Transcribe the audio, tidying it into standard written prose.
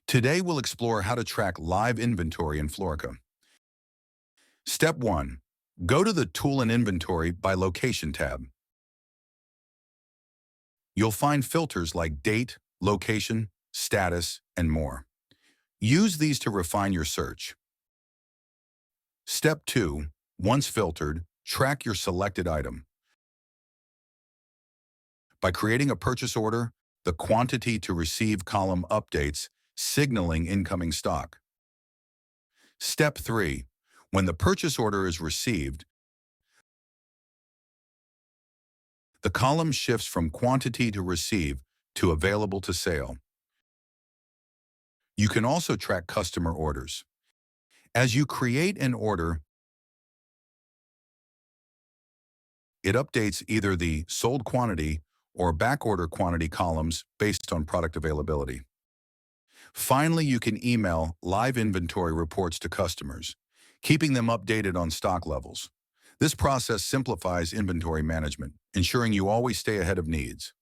Today we'll explore how to track live inventory in Florica. Step 1. Go to the Tool and Inventory by Location tab. You'll find filters like Date, Location, Status, and more. Use these to refine your search. Step 2. Once filtered, track your selected item. By creating a purchase order, the Quantity to Receive column updates, signaling incoming stock. Step 3. When the purchase order is received, the column shifts from Quantity to Receive to Available to Sale. You can also track customer orders. As you create an order, it updates either the sold quantity or backorder quantity columns based on product availability. Finally, you can email live inventory reports to customers, keeping them updated on stock levels. This process simplifies inventory management, ensuring you always stay ahead of needs.